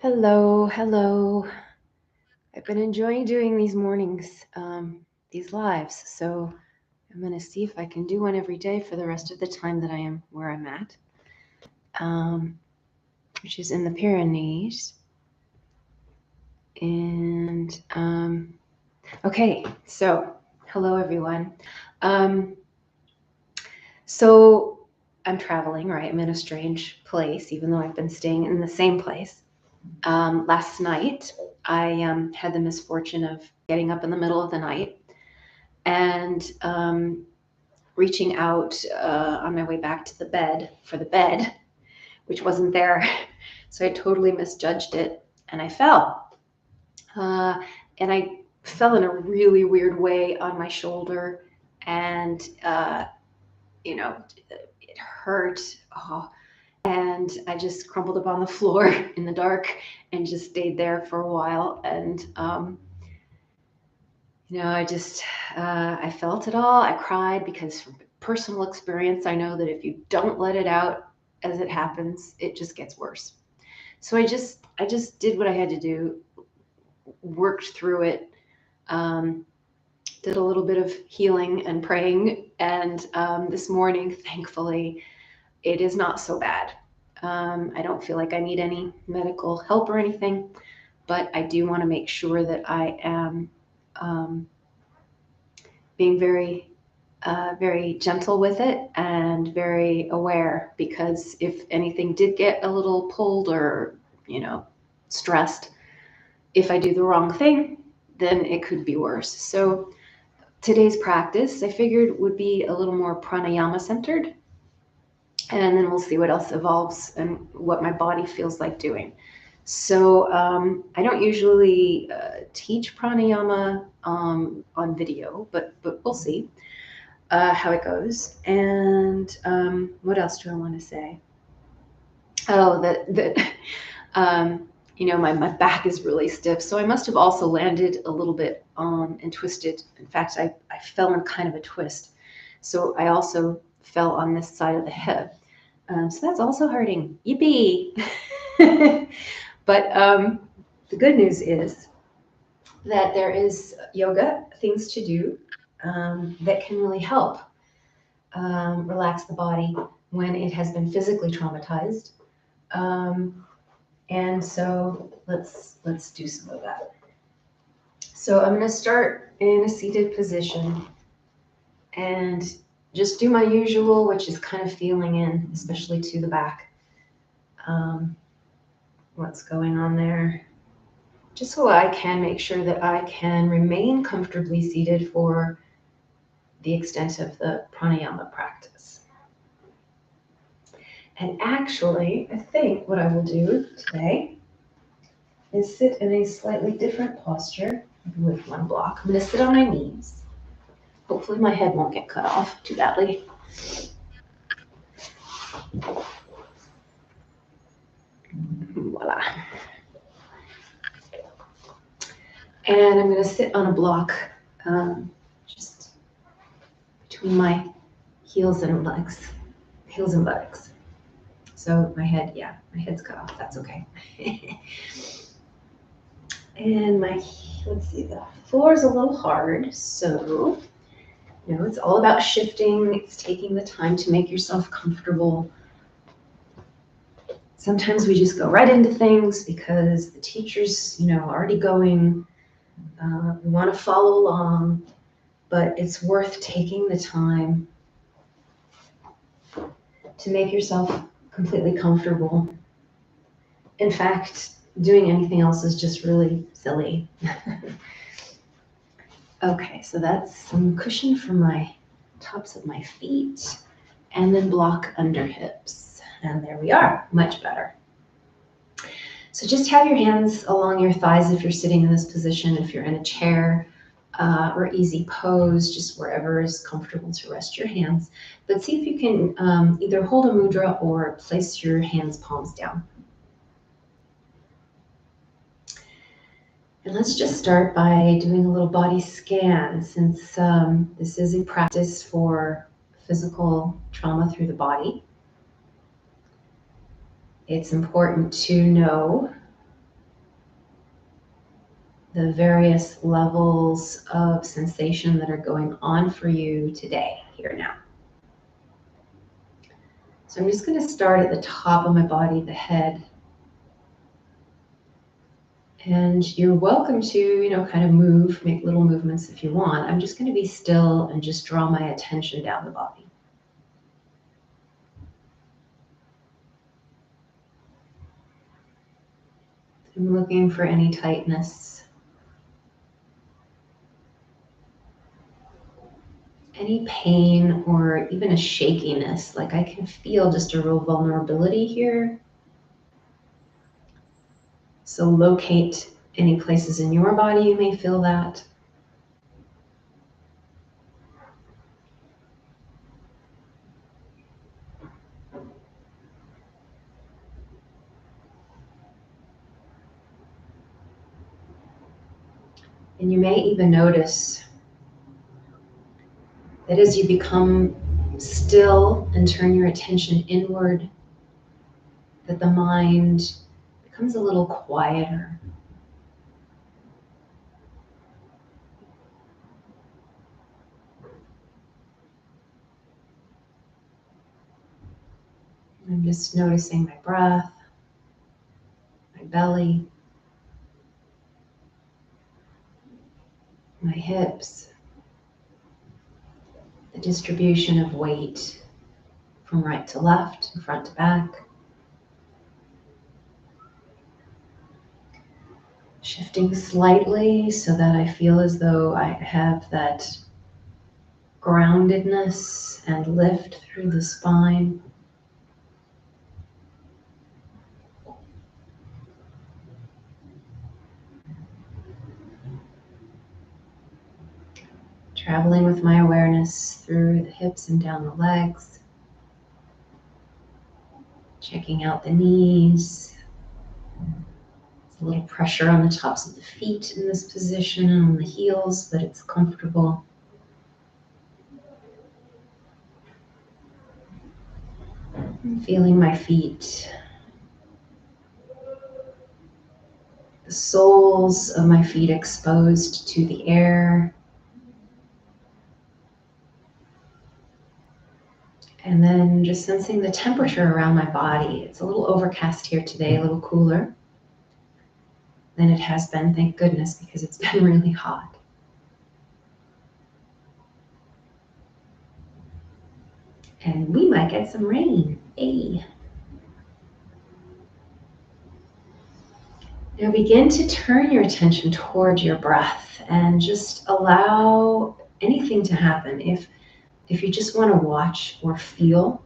Hello, hello. I've been enjoying doing these mornings, these lives. So I'm going to see if I can do one every day for the rest of the time that I am where I'm at, um, which is in the Pyrenees. And okay, so hello, everyone. Um, so I'm traveling, right? I'm in a strange place, even though I've been staying in the same place. Last night, I had the misfortune of getting up in the middle of the night and reaching out on my way back to the bed for the bed, which wasn't there. So I totally misjudged it and I fell. And I fell in a really weird way on my shoulder and, it hurt. Oh, and I just crumpled up on the floor in the dark and just stayed there for a while. And I felt it all. I cried because from personal experience, I know that if you don't let it out as it happens, it just gets worse. So I just did what I had to do, worked through it, um, did a little bit of healing and praying, and this morning, thankfully, it is not so bad. I don't feel like I need any medical help or anything, but I do want to make sure that I am um, being very gentle with it and very aware, because if anything did get a little pulled or, stressed, if I do the wrong thing, then it could be worse. So today's practice, I figured, would be a little more pranayama centered, and then we'll see what else evolves and what my body feels like doing. So I don't usually teach pranayama on video, but we'll see how it goes. And what else do I want to say? Oh, that my back is really stiff, so I must have also landed a little bit and twisted. In fact, I fell in kind of a twist, so I also fell on this side of the hip. So that's also hurting. Yippee! But the good news is that there is yoga things to do that can really help relax the body when it has been physically traumatized. And so let's do some of that. So I'm going to start in a seated position and just do my usual, which is kind of feeling in, especially to the back, what's going on there, just so I can make sure that I can remain comfortably seated for the extent of the pranayama practice. And actually, I think what I will do today is sit in a slightly different posture with one block. I'm going to sit on my knees. Hopefully my head won't get cut off too badly. Voila. And I'm going to sit on a block just between my heels and buttocks. So my head's cut off. That's okay. And let's see, the floor is a little hard, so it's all about shifting. It's taking the time to make yourself comfortable. Sometimes we just go right into things because the teacher's, already going. We want to follow along, but it's worth taking the time to make yourself completely comfortable. In fact, doing anything else is just really silly. Okay, so that's some cushion for my tops of my feet, and then block under hips. And there we are, much better. So just have your hands along your thighs if you're sitting in this position, if you're in a chair or easy pose, just wherever is comfortable to rest your hands. But see if you can either hold a mudra or place your hands palms down. And let's just start by doing a little body scan, since this is a practice for physical trauma through the body. It's important to know the various levels of sensation that are going on for you today, here now. So I'm just going to start at the top of my body, the head. And you're welcome to, kind of move, make little movements if you want. I'm just going to be still and just draw my attention down the body. I'm looking for any tightness, any pain, or even a shakiness. Like I can feel just a real vulnerability here. So locate any places in your body you may feel that. And you may even notice that as you become still and turn your attention inward, that the mind becomes a little quieter. I'm just noticing my breath, my belly, my hips, the distribution of weight from right to left and front to back. Shifting slightly so that I feel as though I have that groundedness and lift through the spine. Traveling with my awareness through the hips and down the legs. Checking out the knees. There's a little pressure on the tops of the feet in this position and on the heels, but it's comfortable. I'm feeling my feet. The soles of my feet exposed to the air. And then just sensing the temperature around my body. It's a little overcast here today, a little cooler than it has been, thank goodness, because it's been really hot. And we might get some rain. Hey. Now begin to turn your attention toward your breath and just allow anything to happen. If you just want to watch or feel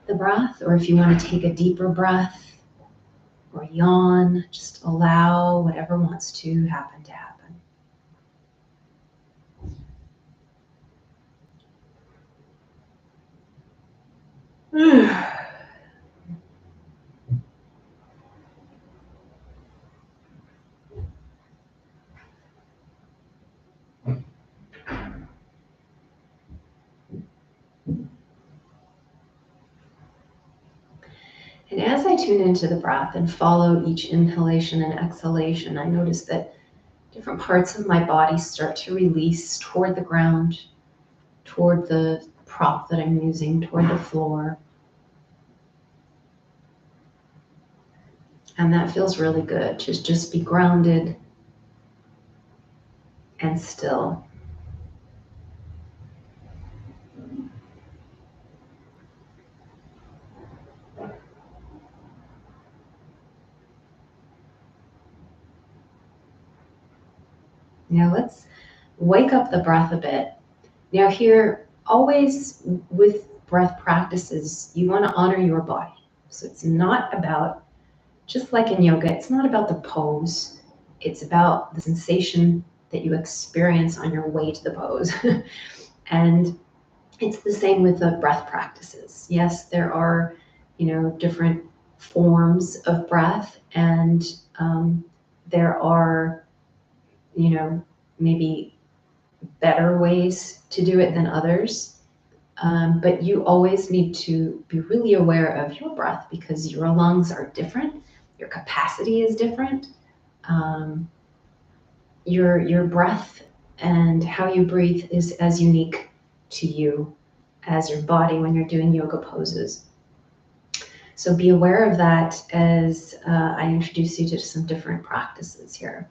the breath, or if you want to take a deeper breath or yawn, just allow whatever wants to happen to happen. And as I tune into the breath and follow each inhalation and exhalation, I notice that different parts of my body start to release toward the ground, toward the prop that I'm using, toward the floor. And that feels really good, to just be grounded and still. Now let's wake up the breath a bit. Now here, always with breath practices, you want to honor your body. So it's not about, just like in yoga, it's not about the pose. It's about the sensation that you experience on your way to the pose. And it's the same with the breath practices. Yes, there are, different forms of breath, and there are, maybe better ways to do it than others. But you always need to be really aware of your breath, because your lungs are different. Your capacity is different. your breath and how you breathe is as unique to you as your body when you're doing yoga poses. So be aware of that as I introduce you to some different practices here.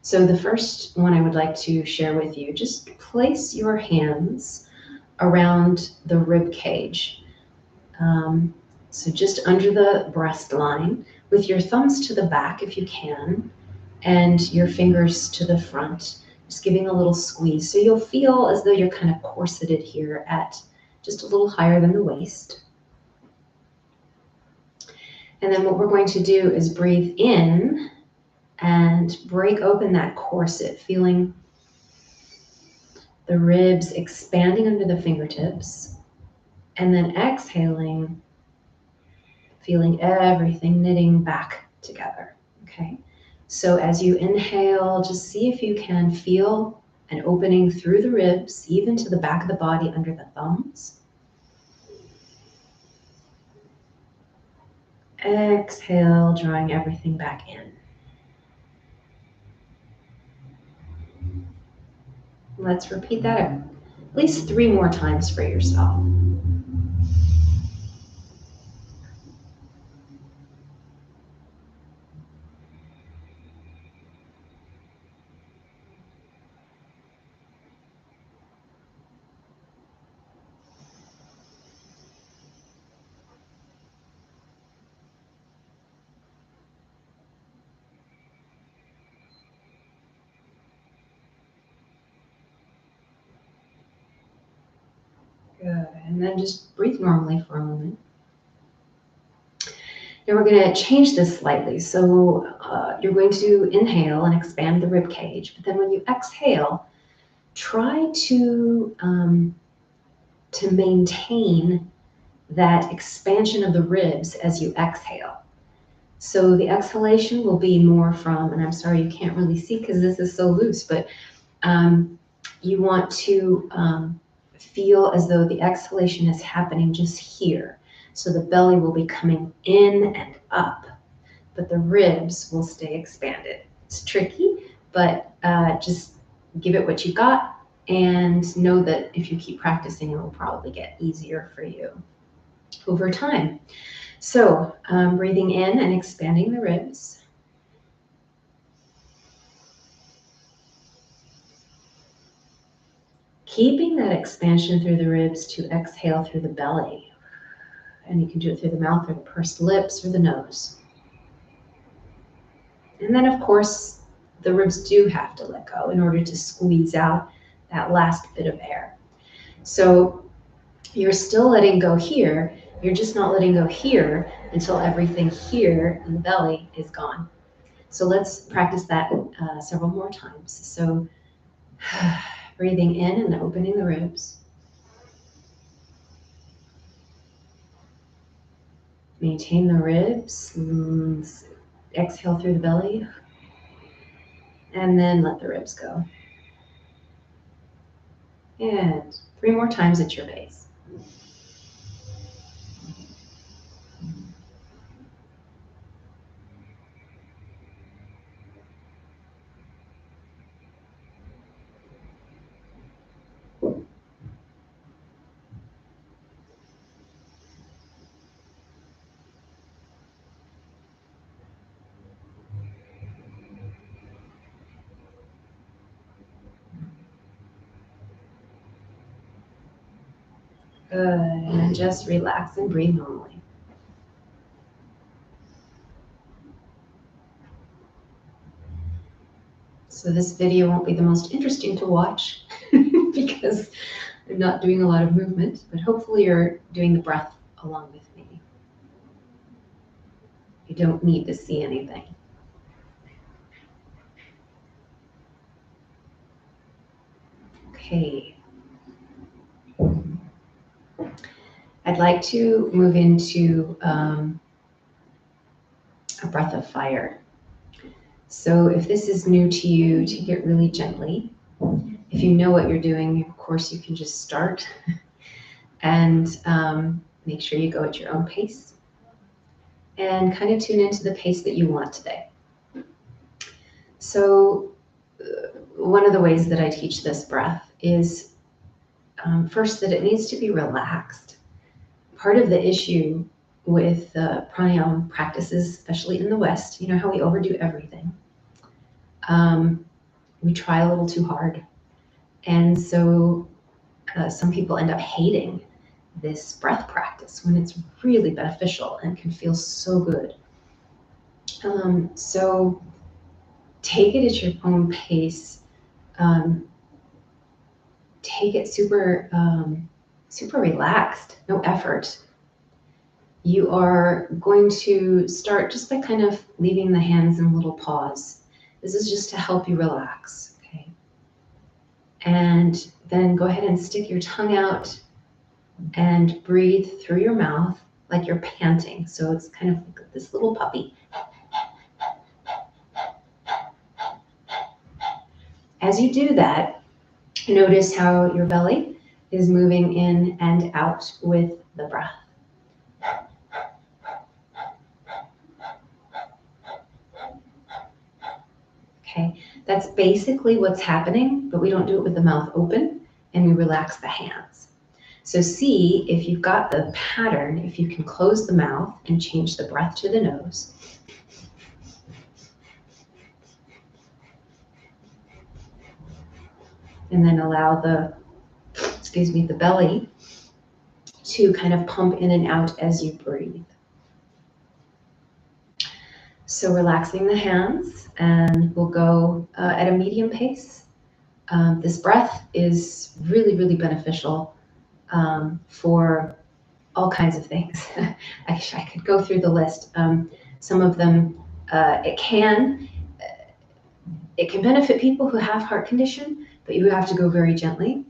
So the first one I would like to share with you, just place your hands around the rib cage. So just under the breast line, with your thumbs to the back if you can, and your fingers to the front, just giving a little squeeze. So you'll feel as though you're kind of corseted here at just a little higher than the waist. And then what we're going to do is breathe in and break open that corset, feeling the ribs expanding under the fingertips. And then exhaling, feeling everything knitting back together, okay? So as you inhale, just see if you can feel an opening through the ribs, even to the back of the body under the thumbs. Exhale, drawing everything back in. Let's repeat that at least 3 more times for yourself. Good, and then just breathe normally for a moment. Now we're going to change this slightly. So you're going to inhale and expand the rib cage, but then when you exhale, try to maintain that expansion of the ribs as you exhale. So the exhalation will be more from, and I'm sorry you can't really see because this is so loose, but you want to feel as though the exhalation is happening just here. So the belly will be coming in and up, but the ribs will stay expanded. It's tricky, but just give it what you got and know that if you keep practicing, it will probably get easier for you over time. So breathing in and expanding the ribs. Keeping that expansion through the ribs to exhale through the belly. And you can do it through the mouth or the pursed lips or the nose. And then, of course, the ribs do have to let go in order to squeeze out that last bit of air. So you're still letting go here. You're just not letting go here until everything here in the belly is gone. So let's practice that several more times. So breathing in and opening the ribs. Maintain the ribs. Exhale through the belly. And then let the ribs go. And 3 more times at your pace. Good, and then just relax and breathe normally. So this video won't be the most interesting to watch because I'm not doing a lot of movement, but hopefully you're doing the breath along with me. You don't need to see anything. Okay. I'd like to move into a breath of fire. So if this is new to you, take it really gently. If you know what you're doing, of course, you can just start and make sure you go at your own pace and kind of tune into the pace that you want today. So one of the ways that I teach this breath is first that it needs to be relaxed. Part of the issue with pranayama practices, especially in the West, you know how we overdo everything. We try a little too hard. And so some people end up hating this breath practice when it's really beneficial and can feel so good. So take it at your own pace. Take it super relaxed, no effort. You are going to start just by kind of leaving the hands in a little pause. This is just to help you relax, okay? And then go ahead and stick your tongue out and breathe through your mouth like you're panting. So it's kind of like this little puppy. As you do that, notice how your belly is moving in and out with the breath. Okay, that's basically what's happening, but we don't do it with the mouth open, and we relax the hands. So see if you've got the pattern, if you can close the mouth and change the breath to the nose. And then allow the belly to kind of pump in and out as you breathe. So relaxing the hands, and we'll go at a medium pace. This breath is really, really beneficial for all kinds of things. I could go through the list. Some of them, it can benefit people who have heart condition, but you have to go very gently.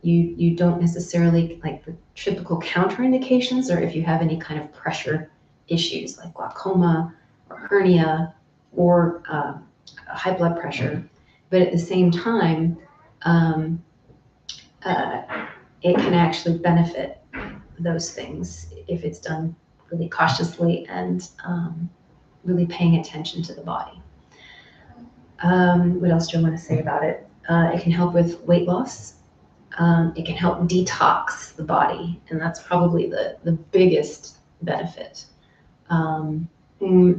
You don't necessarily, like the typical counterindications, or if you have any kind of pressure issues like glaucoma or hernia or high blood pressure. But at the same time, it can actually benefit those things if it's done really cautiously and really paying attention to the body. What else do I want to say about it? It can help with weight loss. It can help detox the body, and that's probably the biggest benefit. And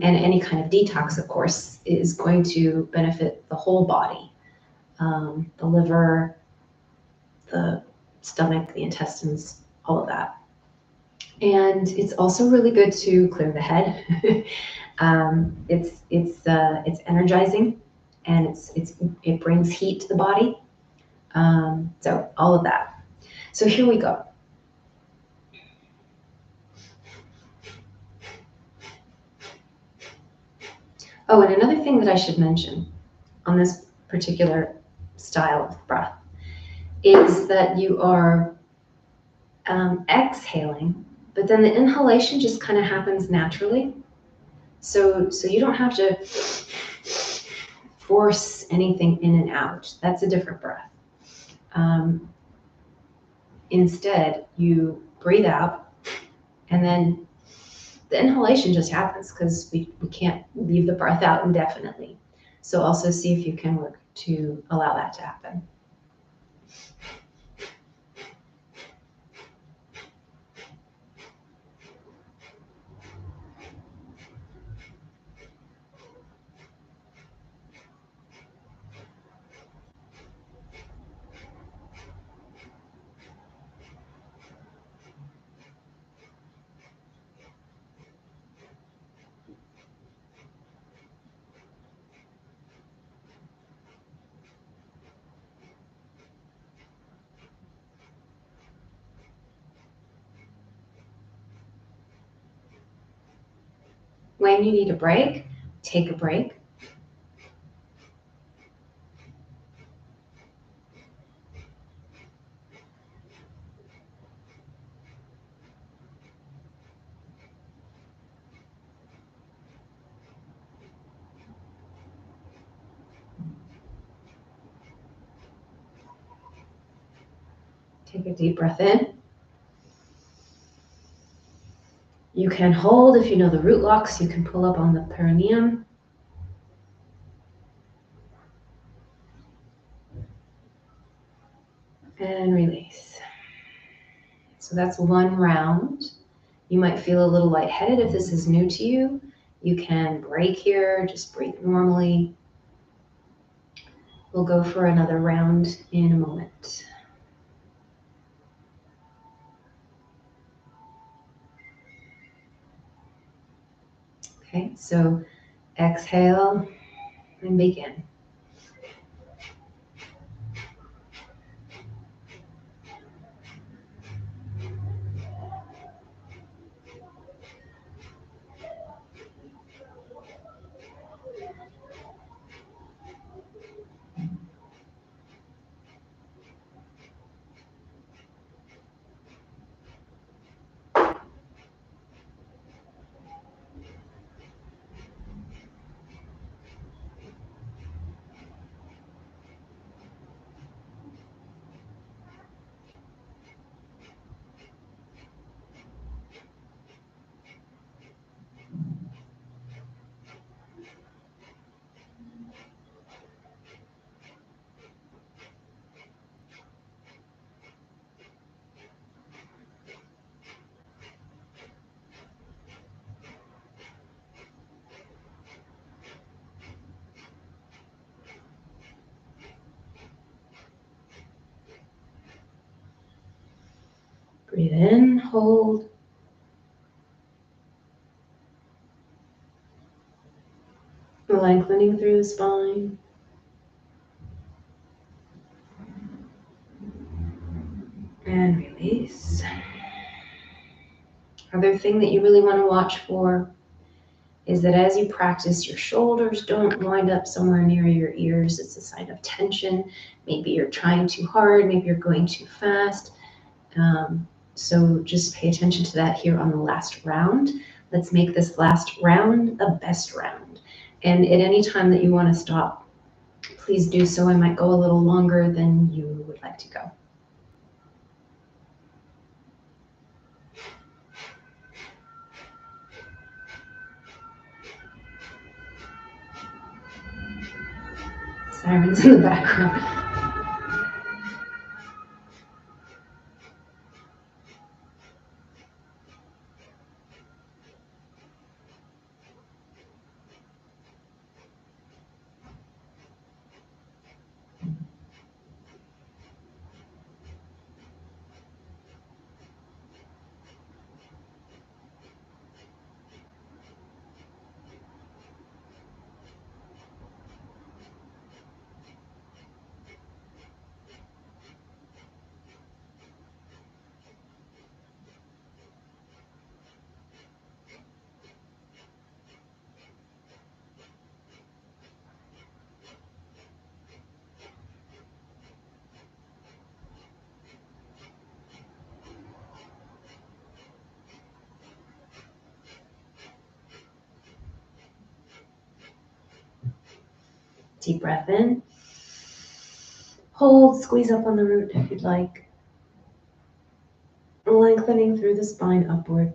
any kind of detox, of course, is going to benefit the whole body, the liver, the stomach, the intestines, all of that. And it's also really good to clear the head. It's energizing, and it brings heat to the body. So all of that. So here we go. Oh, and another thing that I should mention on this particular style of breath is that you are exhaling, but then the inhalation just kind of happens naturally. So you don't have to force anything in and out. That's a different breath. Instead, you breathe out, and then the inhalation just happens because we can't leave the breath out indefinitely. So also see if you can work to allow that to happen. When you need a break, take a break. Take a deep breath in. You can hold if you know the root locks. You can pull up on the perineum. And release. So that's one round. You might feel a little lightheaded if this is new to you. You can break here, just breathe normally. We'll go for another round in a moment. Okay, so exhale and begin. Breathe in, hold. Lengthening through the spine. And release. Other thing that you really want to watch for is that as you practice, your shoulders don't wind up somewhere near your ears. It's a sign of tension. Maybe you're trying too hard. Maybe you're going too fast. So just pay attention to that here on the last round. Let's make this last round a best round. And at any time that you want to stop, please do so. I might go a little longer than you would like to go. Sirens in the background. Deep breath in. Hold, squeeze up on the root if you'd like. Lengthening through the spine upward.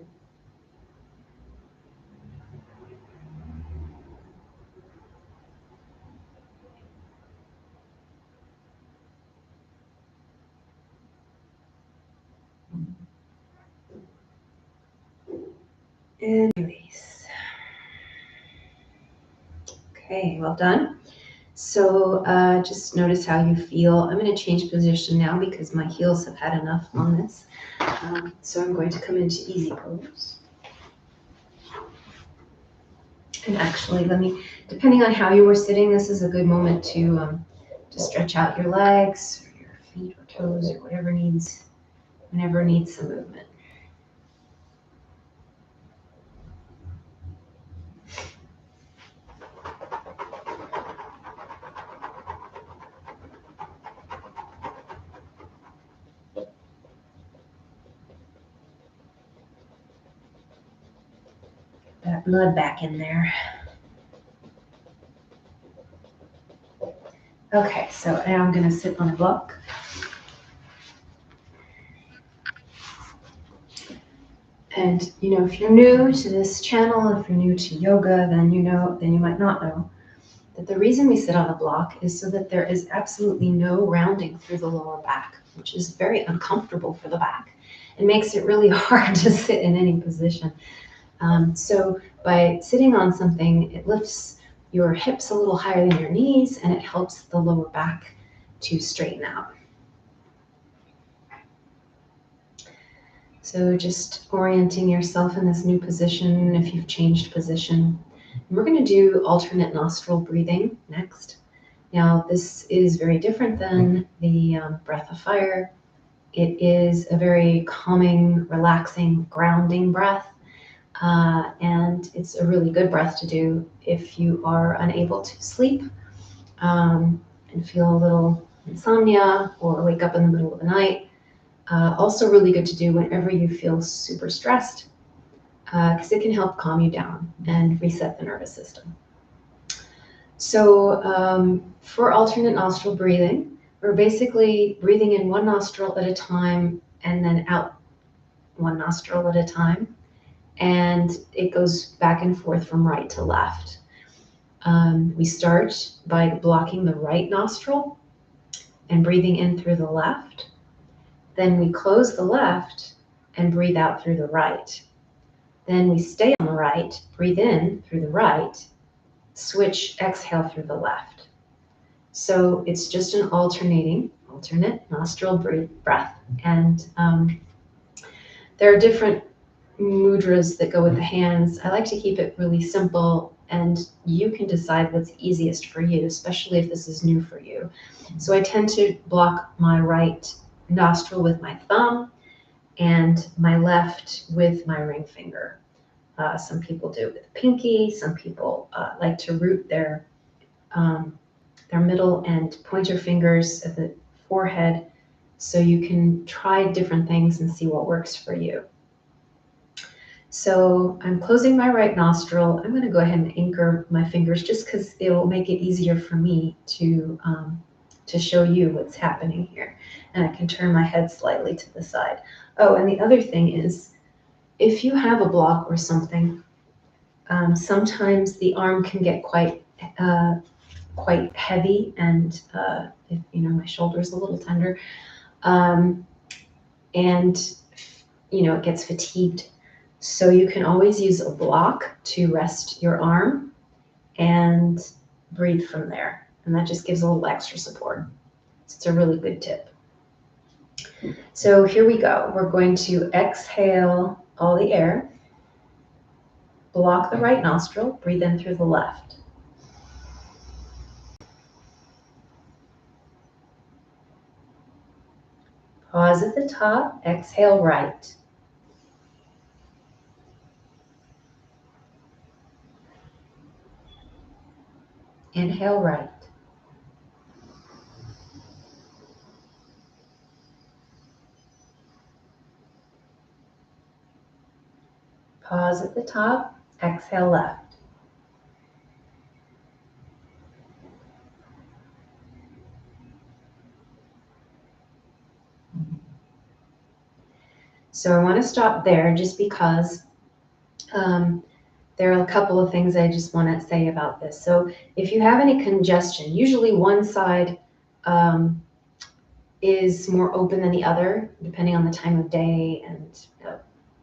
And release. Okay, well done. So just notice how you feel. I'm going to change position now because my heels have had enough on this. So I'm going to come into easy pose. And actually, depending on how you were sitting, this is a good moment to stretch out your legs, or your feet or toes, or whatever needs some movement. That blood back in there. Okay, so now I'm going to sit on a block. And if you're new to this channel, if you're new to yoga, then you might not know that the reason we sit on a block is so that there is absolutely no rounding through the lower back, which is very uncomfortable for the back. It makes it really hard to sit in any position. So by sitting on something, it lifts your hips a little higher than your knees, and it helps the lower back to straighten out. So just orienting yourself in this new position if you've changed position. We're going to do alternate nostril breathing next. Now, this is very different than the breath of fire. It is a very calming, relaxing, grounding breath. And it's a really good breath to do if you are unable to sleep and feel a little insomnia or wake up in the middle of the night. Also really good to do whenever you feel super stressed, because it can help calm you down and reset the nervous system. So for alternate nostril breathing, we're basically breathing in one nostril at a time and then out one nostril at a time. And it goes back and forth from right to left. We start by blocking the right nostril and breathing in through the left. Then we close the left and breathe out through the right. Then we stay on the right, breathe in through the right, switch, exhale through the left. So it's just an alternate nostril breath. And there are different mudras that go with the hands. I like to keep it really simple, and you can decide what's easiest for you, especially if this is new for you. So I tend to block my right nostril with my thumb and my left with my ring finger. Some people do it with pinky. Some people like to root their middle and pointer fingers at the forehead. So you can try different things and see what works for you. So I'm closing my right nostril. I'm going to go ahead and anchor my fingers just because it will make it easier for me to show you what's happening here. And I can turn my head slightly to the side. Oh, and the other thing is, if you have a block or something, sometimes the arm can get quite heavy, and if, my shoulder's a little tender, and it gets fatigued. So you can always use a block to rest your arm and breathe from there. And that just gives a little extra support. So it's a really good tip. So here we go. We're going to exhale all the air, block the right nostril, breathe in through the left. Pause at the top, exhale right. Inhale right. Pause at the top, exhale left. So I want to stop there just because there are a couple of things I just want to say about this. So if you have any congestion, usually one side is more open than the other, depending on the time of day and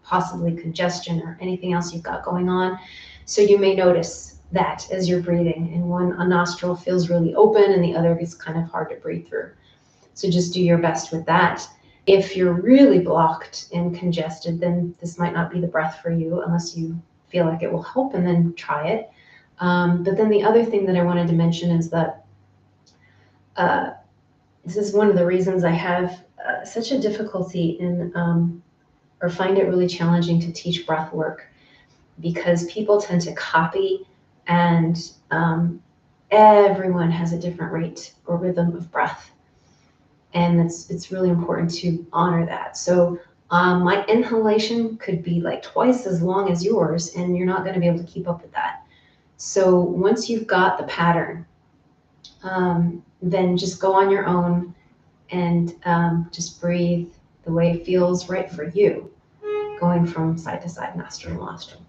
possibly congestion or anything else you've got going on. So you may notice that as you're breathing, and a nostril feels really open and the other is kind of hard to breathe through. So just do your best with that. If you're really blocked and congested, then this might not be the breath for you unless you feel like it will help, and then try it. But then the other thing that I wanted to mention is that this is one of the reasons I have such a difficulty in, or find it really challenging to teach breath work, because people tend to copy, and everyone has a different rate or rhythm of breath. And it's really important to honor that. So my inhalation could be like twice as long as yours, and you're not going to be able to keep up with that. So once you've got the pattern, then just go on your own and just breathe the way it feels right for you, going from side to side, nostril to nostril.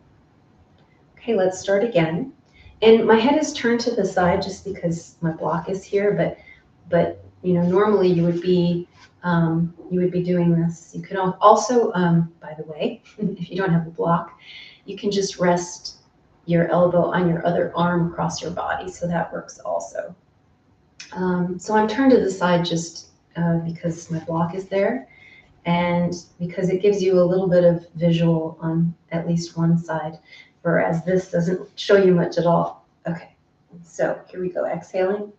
Okay, let's start again. And my head is turned to the side just because my block is here, but you know, normally you would be doing this. You could also, by the way, if you don't have a block, you can just rest your elbow on your other arm across your body, so that works also. So I'm turned to the side just because my block is there, and because it gives you a little bit of visual on at least one side, whereas this doesn't show you much at all. Okay, so here we go, exhaling.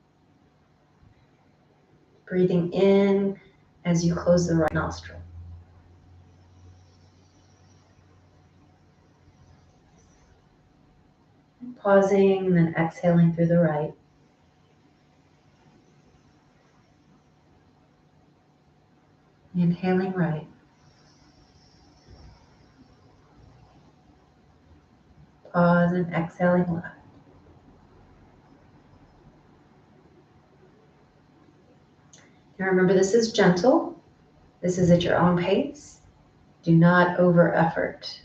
Breathing in as you close the right nostril. Pausing, then exhaling through the right. Inhaling right. Pause and exhaling left. Now remember, this is gentle. This is at your own pace. Do not over effort.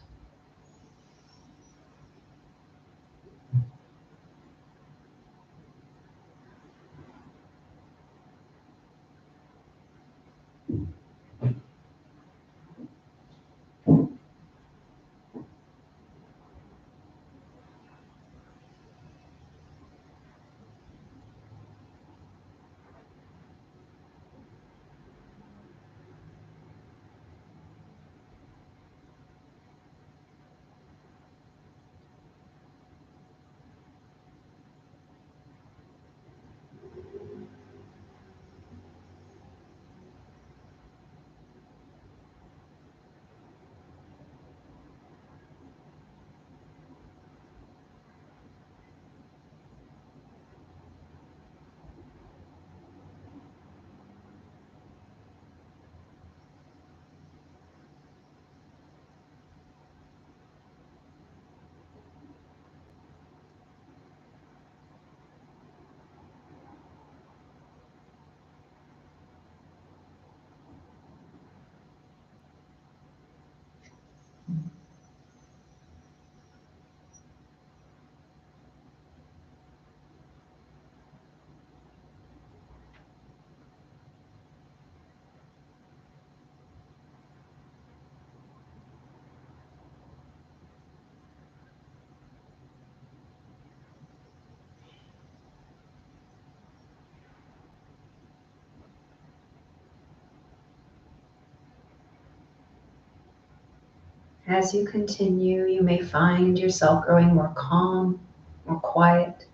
As you continue, you may find yourself growing more calm, more quiet,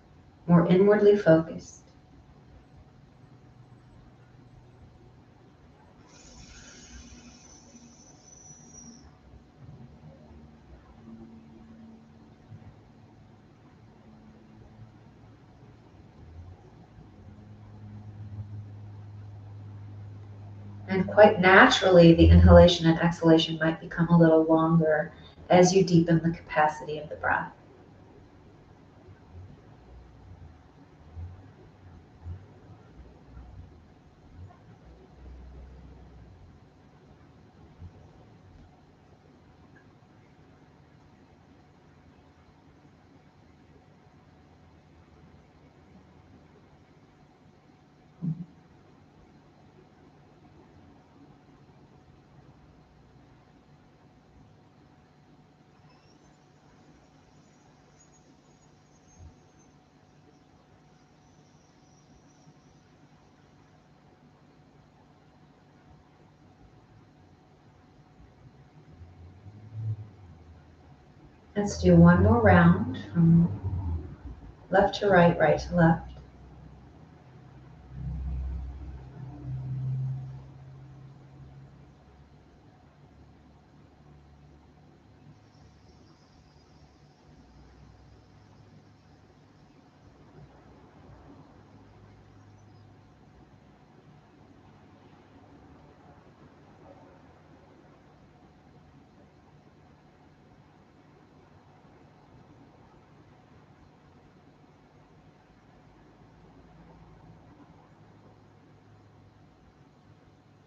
more inwardly focused. And quite naturally, the inhalation and exhalation might become a little longer as you deepen the capacity of the breath. Let's do one more round from left to right, right to left.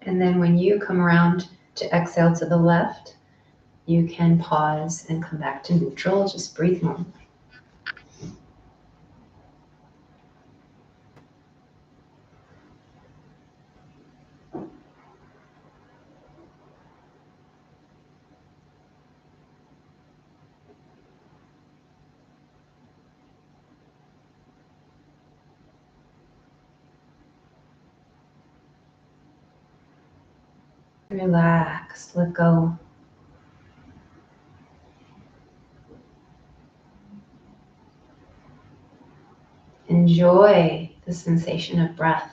And then when you come around to exhale to the left, you can pause and come back to neutral. Just breathe normally. Relax, let go. Enjoy the sensation of breath.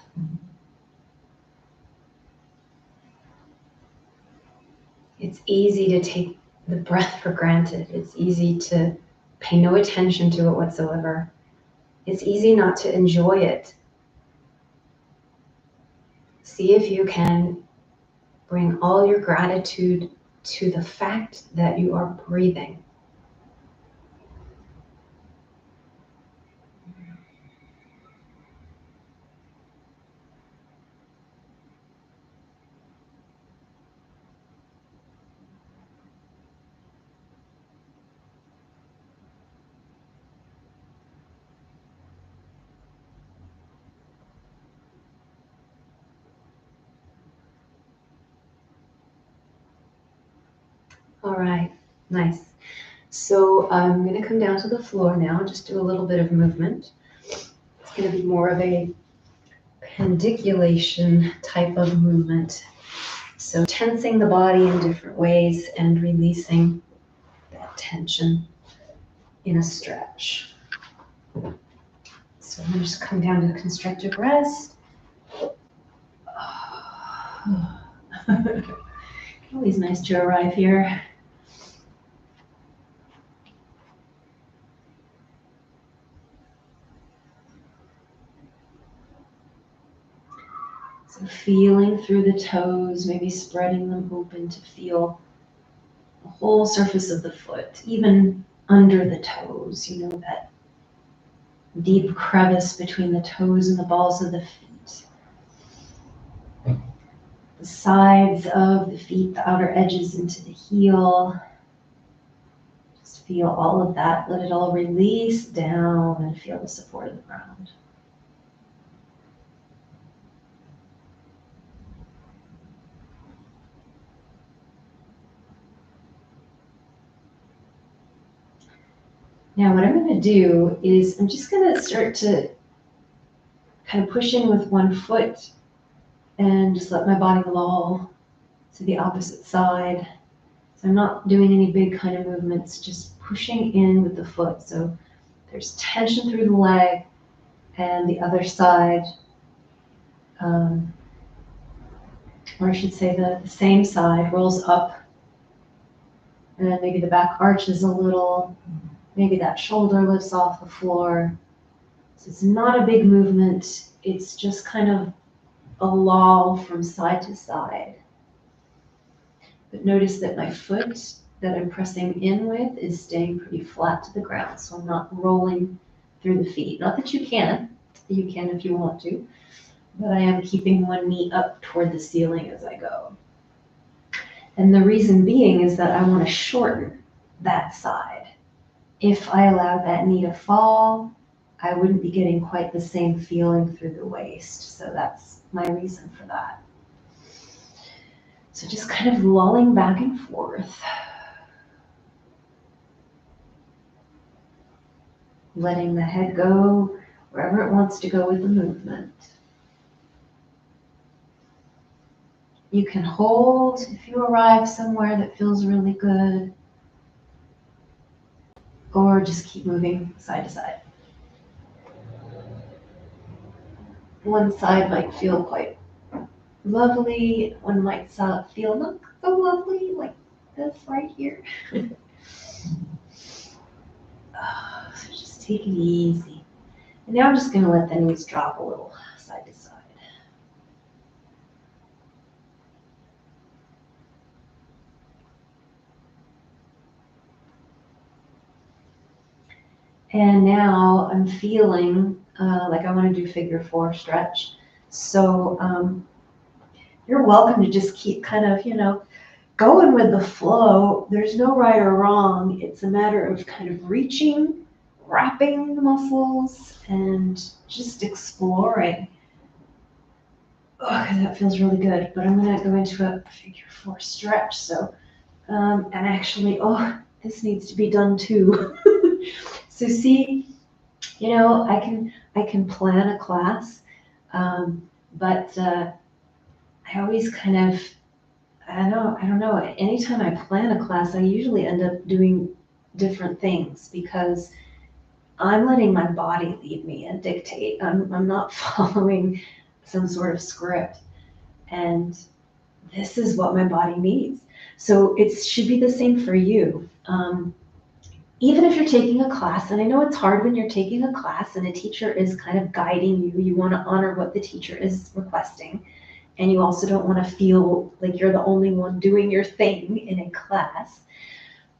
It's easy to take the breath for granted. It's easy to pay no attention to it whatsoever. It's easy not to enjoy it. See if you can bring all your gratitude to the fact that you are breathing. All right, nice. So I'm going to come down to the floor now, just do a little bit of movement. It's going to be more of a pandiculation type of movement. So tensing the body in different ways and releasing that tension in a stretch. So I'm going to just come down to constructive rest. Always nice to arrive here. So feeling through the toes, maybe spreading them open to feel the whole surface of the foot, even under the toes, you know, that deep crevice between the toes and the balls of the feet. The sides of the feet, the outer edges into the heel. Just feel all of that. Let it all release down and feel the support of the ground. Now what I'm going to do is I'm just going to start to kind of push in with one foot and just let my body loll to the opposite side. So I'm not doing any big kind of movements, just pushing in with the foot. So there's tension through the leg and the other side, or I should say the same side rolls up, and then maybe the back arches a little, maybe that shoulder lifts off the floor. So it's not a big movement, it's just kind of a loll from side to side. But notice that my foot that I'm pressing in with is staying pretty flat to the ground, so I'm not rolling through the feet. Not that you can if you want to, but I am keeping one knee up toward the ceiling as I go. And the reason being is that I want to shorten that side. If I allowed that knee to fall, I wouldn't be getting quite the same feeling through the waist. So that's my reason for that. So just kind of lolling back and forth. Letting the head go wherever it wants to go with the movement. You can hold if you arrive somewhere that feels really good, or just keep moving side to side. One side might feel quite lovely, one might feel not so lovely, like this right here. So just take it easy. And now I'm just going to let the knees drop a little side to side. And now I'm feeling like I want to do figure four stretch. So you're welcome to just keep kind of, going with the flow. There's no right or wrong. It's a matter of kind of reaching, wrapping the muscles, and just exploring. Oh, that feels really good. But I'm going to go into a figure four stretch. So, and actually, this needs to be done too. So see, I can plan a class, but I always kind of I don't know. Anytime I plan a class, I usually end up doing different things because I'm letting my body lead me and dictate. I'm not following some sort of script. And this is what my body needs. So it should be the same for you. Even if you're taking a class, and I know it's hard when you're taking a class and a teacher is kind of guiding you, you want to honor what the teacher is requesting. And you also don't want to feel like you're the only one doing your thing in a class.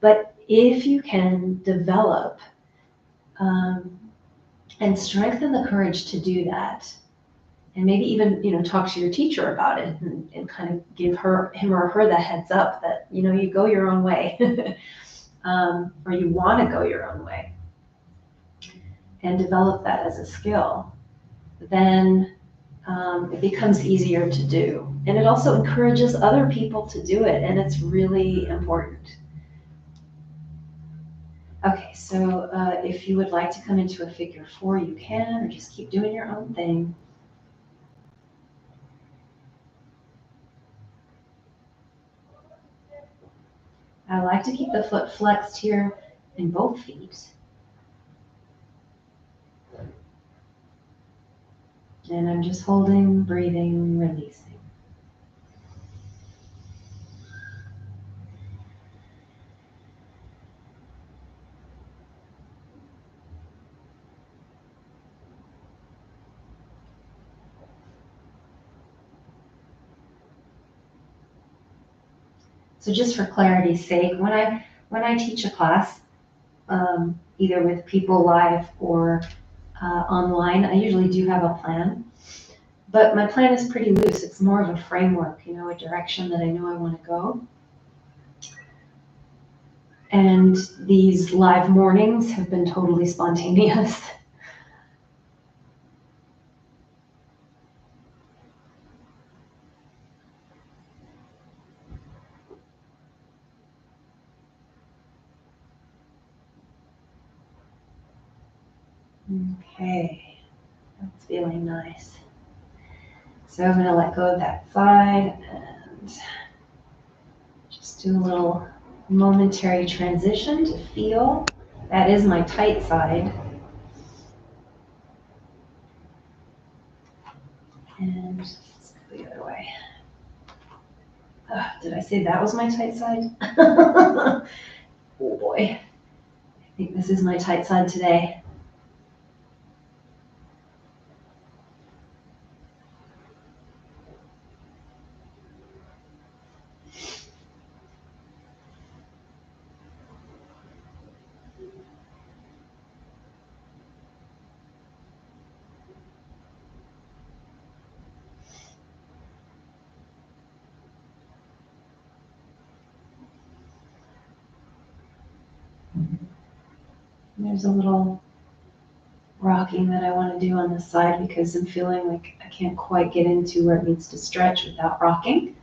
But if you can develop and strengthen the courage to do that, and maybe even talk to your teacher about it and kind of give him or her the heads up that you go your own way, or you want to go your own way, and develop that as a skill, then it becomes easier to do. And it also encourages other people to do it, and it's really important. Okay, so if you would like to come into a figure 4, you can, or just keep doing your own thing. I like to keep the foot flexed here in both feet. And I'm just holding, breathing, releasing. So just for clarity's sake, when I teach a class, either with people live or online, I usually do have a plan. But my plan is pretty loose. It's more of a framework, a direction that I know I want to go. And these live mornings have been totally spontaneous. Okay, that's feeling nice. So I'm going to let go of that side and just do a little momentary transition to feel. That is my tight side. And let's go the other way. Did I say that was my tight side? Oh boy. I think this is my tight side today. There's a little rocking that I want to do on this side because I'm feeling like I can't quite get into where it needs to stretch without rocking.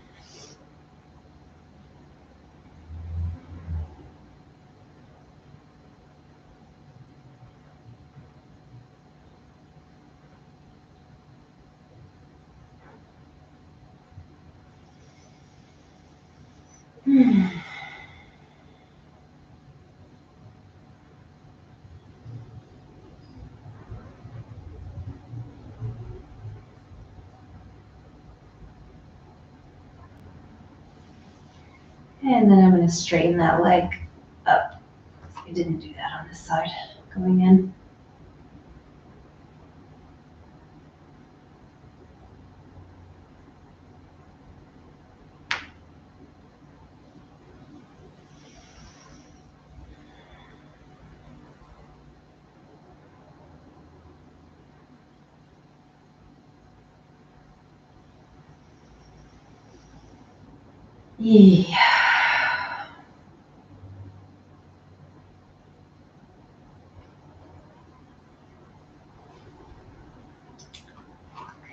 And then I'm going to straighten that leg up. I didn't do that on this side going in. Yeah.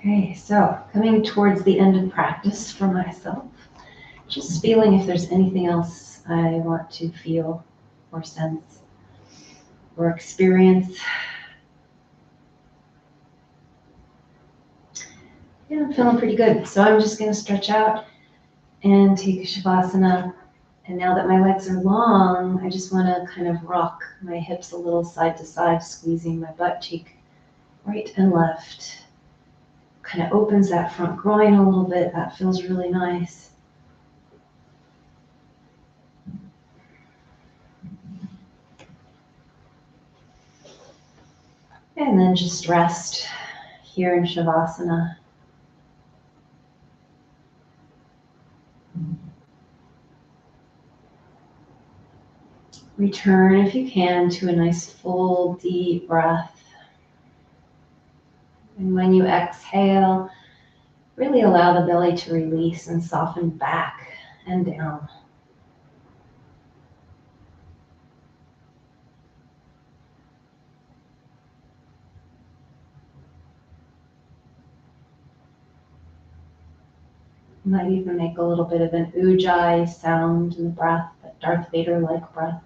Okay, so coming towards the end of practice for myself, just feeling if there's anything else I want to feel or sense or experience. Yeah, I'm feeling pretty good. So I'm just going to stretch out And take a Shavasana. And now that my legs are long, I just want to kind of rock my hips a little side to side, squeezing my butt cheek right and left. Kind of opens that front groin a little bit. That feels really nice. And then just rest here in Shavasana. Return, if you can, to a nice full deep breath. And when you exhale, really allow the belly to release and soften back and down. You might even make a little bit of an ujjayi sound in the breath, that Darth Vader-like breath.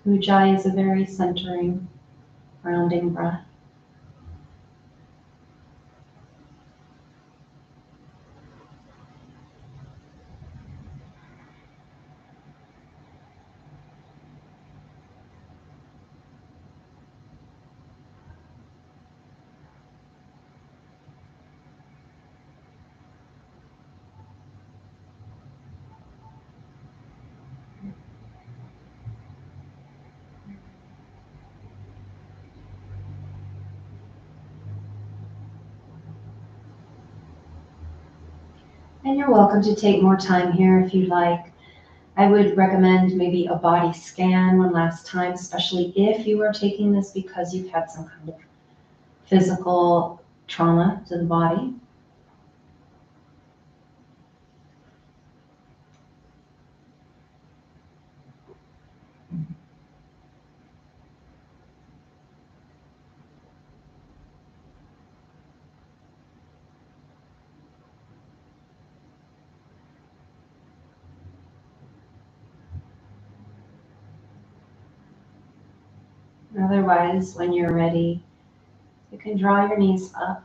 Ujjayi is a very centering, grounding breath. And you're welcome to take more time here if you'd like. I would recommend maybe a body scan one last time, especially if you are taking this because you've had some kind of physical trauma to the body. Otherwise, when you're ready, you can draw your knees up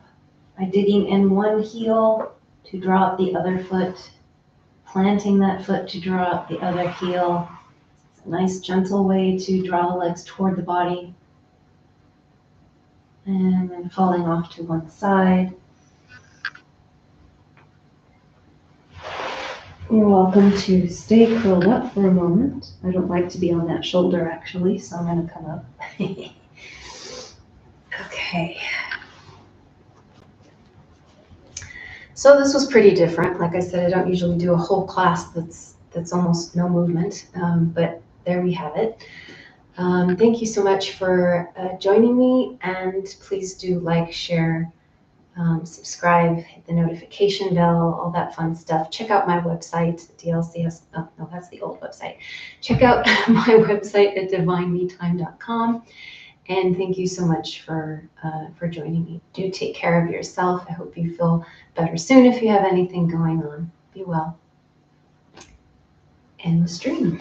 by digging in one heel to draw up the other foot, planting that foot to draw up the other heel. It's a nice gentle way to draw the legs toward the body. And then falling off to one side. You're welcome to stay curled up for a moment. I don't like to be on that shoulder actually, so I'm going to come up. Okay. So this was pretty different. Like I said, I don't usually do a whole class that's almost no movement, but there we have it. Thank you so much for joining me, and please do like, share, subscribe, hit the notification bell, all that fun stuff. Check out my website, DLCS. Oh, no, that's the old website. Check out my website at divinemetime.com. And thank you so much for joining me. Do take care of yourself. I hope you feel better soon if you have anything going on. Be well. End the stream.